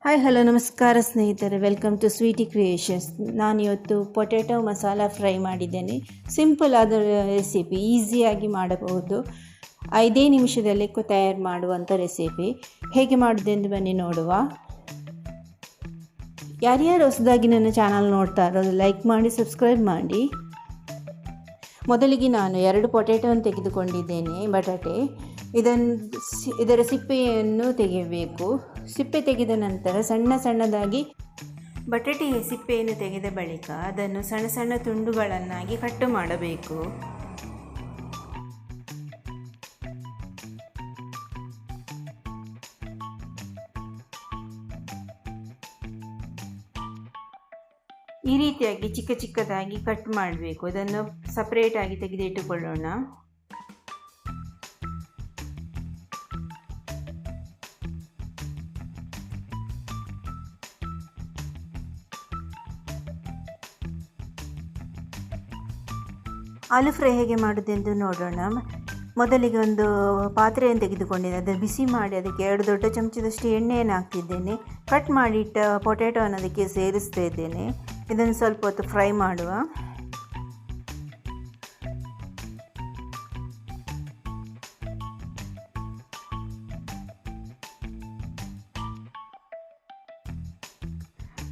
Hi hello ನಮಸ್ಕಾರ ಸ್ನೇಹಿತರೆ, welcome to Sweety creations. ನಾನಿವತ್ತು ಪೊಟ್ಯಾಟೊ ಮಸಾಲ ಫ್ರೈ ಮಾಡಿದ್ದೇನೆ. ಸಿಂಪಲ್ ಆದ ರೆಸಿಪಿ, ಈಸಿಯಾಗಿ ಮಾಡಬಹುದು. 5 ನಿಮಿಷದಲ್ಲಿ ತಯಾರು ಮಾಡುವಂಥ ರೆಸಿಪಿ. ಹೇಗೆ ಮಾಡೋದೆಂದು ಬನ್ನಿ ನೋಡುವ. ಯಾರ್ಯಾರು ಹೊಸದಾಗಿ ನನ್ನ ಚಾನಲ್ ನೋಡ್ತಾ ಇರೋದು ಲೈಕ್ ಮಾಡಿ, ಸಬ್ಸ್ಕ್ರೈಬ್ ಮಾಡಿ. ಮೊದಲಿಗೆ ನಾನು 2 ಪೊಟ್ಯಾಟೊವನ್ನು ತೆಗೆದುಕೊಂಡಿದ್ದೇನೆ, ಬಟಾಟೆ. ಇದರ ಸಿಪ್ಪೆಯನ್ನು ತೆಗೆಯಬೇಕು. ಸಿಪ್ಪೆ ತೆಗೆದ ನಂತರ ಸಣ್ಣದಾಗಿ ಬಟಾಟೆಯ ಸಿಪ್ಪೆಯನ್ನು ತೆಗೆದ ಬಳಿಕ ಅದನ್ನು ಸಣ್ಣ ತುಂಡುಗಳನ್ನಾಗಿ ಕಟ್ ಮಾಡಬೇಕು. ಈ ರೀತಿಯಾಗಿ ಚಿಕ್ಕದಾಗಿ ಕಟ್ ಮಾಡಬೇಕು. ಅದನ್ನು ಸಪರೇಟಾಗಿ ತೆಗೆದಿಟ್ಟುಕೊಳ್ಳೋಣ. ಆಲೂ ಫ್ರೈ ಹೇಗೆ ಮಾಡೋದೆಂದು ನೋಡೋಣ. ಮೊದಲಿಗೆ ಒಂದು ಪಾತ್ರೆಯನ್ನು ತೆಗೆದುಕೊಂಡಿದ್ದೇನೆ. ಅದನ್ನು ಬಿಸಿ ಮಾಡಿ ಅದಕ್ಕೆ 2 ದೊಡ್ಡ ಚಮಚದಷ್ಟು ಎಣ್ಣೆಯನ್ನು ಹಾಕ್ತಿದ್ದೇನೆ. ಕಟ್ ಮಾಡಿಟ್ಟ ಪೊಟ್ಯಾಟೊವನ್ನು ಅದಕ್ಕೆ ಸೇರಿಸ್ತಾ ಇದ್ದೇನೆ. ಇದನ್ನು ಸ್ವಲ್ಪ ಹೊತ್ತು ಫ್ರೈ ಮಾಡುವ.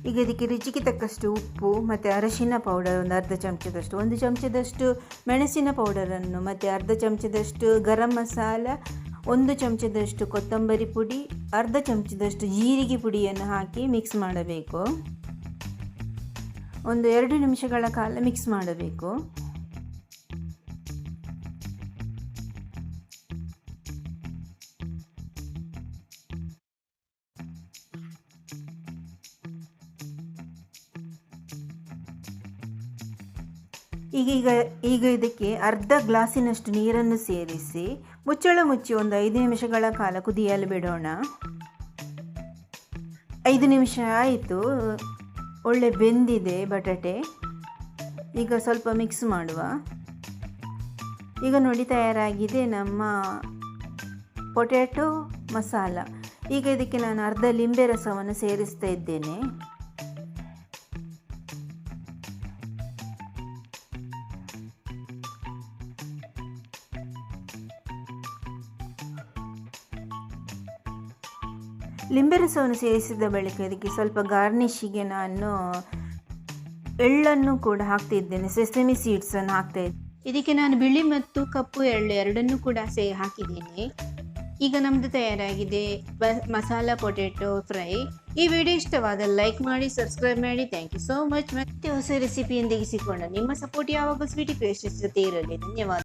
ಈಗ ಇದಕ್ಕೆ ರುಚಿಗೆ ತಕ್ಕಷ್ಟು ಉಪ್ಪು ಮತ್ತು ಅರಶಿನ ಪೌಡರ್ ಒಂದು ಅರ್ಧ ಚಮಚದಷ್ಟು, 1 ಚಮಚದಷ್ಟು ಮೆಣಸಿನ ಪೌಡರನ್ನು ಮತ್ತು ಅರ್ಧ ಚಮಚದಷ್ಟು ಗರಂ ಮಸಾಲ, 1 ಚಮಚದಷ್ಟು ಕೊತ್ತಂಬರಿ ಪುಡಿ, ಅರ್ಧ ಚಮಚದಷ್ಟು ಜೀರಿಗೆ ಪುಡಿಯನ್ನು ಹಾಕಿ ಮಿಕ್ಸ್ ಮಾಡಬೇಕು. ಒಂದು 2 ನಿಮಿಷಗಳ ಕಾಲ ಮಿಕ್ಸ್ ಮಾಡಬೇಕು. ಈಗ ಇದಕ್ಕೆ ಅರ್ಧ ಗ್ಲಾಸಿನಷ್ಟು ನೀರನ್ನು ಸೇರಿಸಿ ಮುಚ್ಚಳ ಮುಚ್ಚಿ ಒಂದು 5 ನಿಮಿಷಗಳ ಕಾಲ ಕುದಿಯಲು ಬಿಡೋಣ. 5 ನಿಮಿಷ ಆಯಿತು. ಒಳ್ಳೆ ಬೆಂದಿದೆ ಬಟಾಟೆ. ಈಗ ಸ್ವಲ್ಪ ಮಿಕ್ಸ್ ಮಾಡುವ. ಈಗ ನೋಡಿ ತಯಾರಾಗಿದೆ ನಮ್ಮ ಪೊಟ್ಯಾಟೊ ಮಸಾಲ. ಈಗ ಇದಕ್ಕೆ ನಾನು ಅರ್ಧ ಲಿಂಬೆ ರಸವನ್ನು ಸೇರಿಸ್ತಾ ಇದ್ದೇನೆ. ಲಿಂಬೆ ರಸವನ್ನು ಸೇರಿಸಿದ ಬಳಿಕ ಇದಕ್ಕೆ ಸ್ವಲ್ಪ ಗಾರ್ನಿಷಿಗೆ ನಾನು ಎಳ್ಳನ್ನು ಕೂಡ ಹಾಕ್ತಿದ್ದೇನೆ. ಸೆಸಮಿ ಸೀಡ್ಸನ್ನು ಹಾಕ್ತಾ ಇದ್ದೇನೆ. ಇದಕ್ಕೆ ನಾನು ಬಿಳಿ ಮತ್ತು ಕಪ್ಪು ಎಳ್ಳು ಎರಡನ್ನೂ ಕೂಡ ಹಾಕಿದ್ದೇನೆ. ಈಗ ನಮ್ಮದು ತಯಾರಾಗಿದೆ ಮಸಾಲ ಪೊಟ್ಯಾಟೊ ಫ್ರೈ. ಈ ವಿಡಿಯೋ ಇಷ್ಟವಾದ ಲೈಕ್ ಮಾಡಿ, ಸಬ್ಸ್ಕ್ರೈಬ್ ಮಾಡಿ. Thank you so much. ಮತ್ತೆ ಹೊಸ ರೆಸಿಪಿಯೊಂದಿಗೆ ಸಿಗೋಣ. ನಿಮ್ಮ ಸಪೋರ್ಟ್ ಯಾವಾಗ ಸ್ವೀಟಿ ಕ್ರಿಯೇಷನ್ಸ್ ಜೊತೆ ಇರಲಿ. ಧನ್ಯವಾದ.